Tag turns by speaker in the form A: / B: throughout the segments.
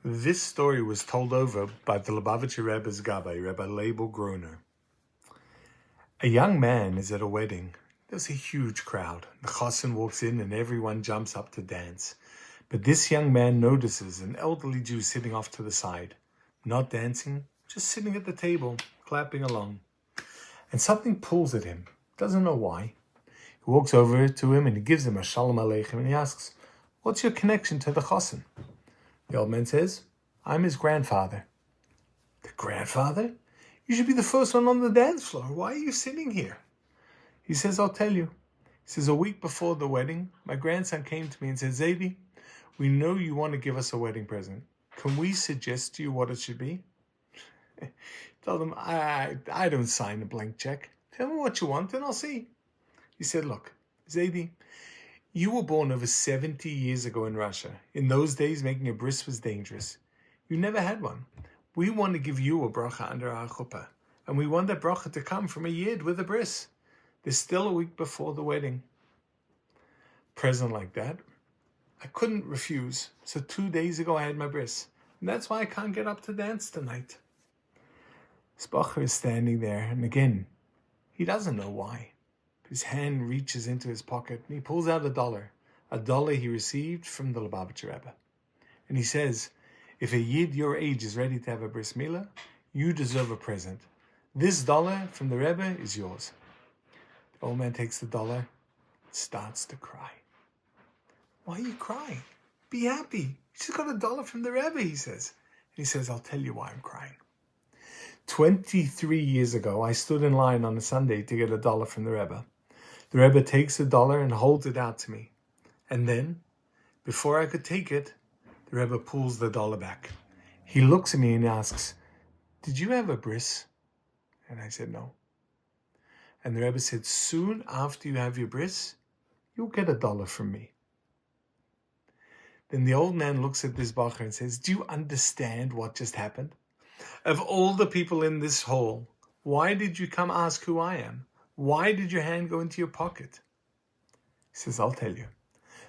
A: This story was told over by the Lubavitcher Rebbe's gabbai, Rabbi Leibel Groner. A young man is at a wedding. There's a huge crowd. The chassan walks in and everyone jumps up to dance. But this young man notices an elderly Jew sitting off to the side, not dancing, just sitting at the table, clapping along. And something pulls at him, doesn't know why. He walks over to him and he gives him a shalom aleichem and he asks, "What's your connection to the chassan?" The old man says, "I'm his grandfather." "The grandfather? You should be the first one on the dance floor. Why are you sitting here?" He says, "I'll tell you." He says, "A week before the wedding, my grandson came to me and said, 'Zaidi, we know you want to give us a wedding present. Can we suggest to you what it should be?' Told him, I don't sign a blank check. Tell me what you want and I'll see." He said, "Look, Zaidi, you were born over 70 years ago in Russia. In those days, making a bris was dangerous. You never had one. We want to give you a bracha under our chuppah, and we want that bracha to come from a yid with a bris. There's still a week before the wedding." Present like that, I couldn't refuse. So 2 days ago, I had my bris, and that's why I can't get up to dance tonight. This bacher is standing there, and again, he doesn't know why. His hand reaches into his pocket and he pulls out a dollar he received from the Lubavitcher Rebbe. And he says, "If a yid your age is ready to have a bris milah, you deserve a present. This dollar from the Rebbe is yours." The old man takes the dollar and starts to cry. "Why are you crying? Be happy. You just got a dollar from the Rebbe," he says. And he says, "I'll tell you why I'm crying. 23 years ago, I stood in line on a Sunday to get a dollar from the Rebbe. The Rebbe takes the dollar and holds it out to me. And then, before I could take it, the Rebbe pulls the dollar back. He looks at me and asks, 'Did you have a bris?' And I said, 'No.' And the Rebbe said, 'Soon after you have your bris, you'll get a dollar from me.' Then the old man looks at this bacher and says, 'Do you understand what just happened? Of all the people in this hall, why did you come ask who I am? Why did your hand go into your pocket?' He says, 'I'll tell you.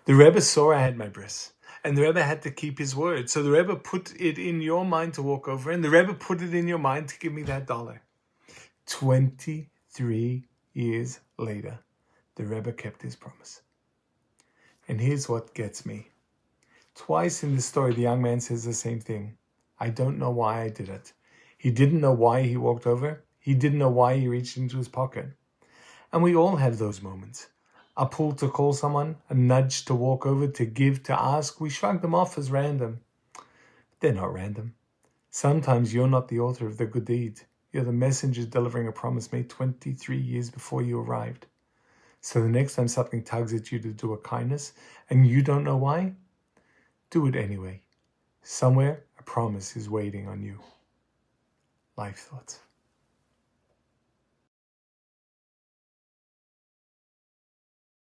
A: The Rebbe saw I had my bris, and the Rebbe had to keep his word. So the Rebbe put it in your mind to walk over, and the Rebbe put it in your mind to give me that dollar.' 23 years later, the Rebbe kept his promise. And here's what gets me. Twice in this story, the young man says the same thing. I don't know why I did it. He didn't know why he walked over. He didn't know why he reached into his pocket. And we all have those moments. A pull to call someone, a nudge to walk over, to give, to ask. We shrug them off as random. They're not random. Sometimes you're not the author of the good deed. You're the messenger delivering a promise made 23 years before you arrived. So the next time something tugs at you to do a kindness and you don't know why, do it anyway. Somewhere, a promise is waiting on you. Life thoughts.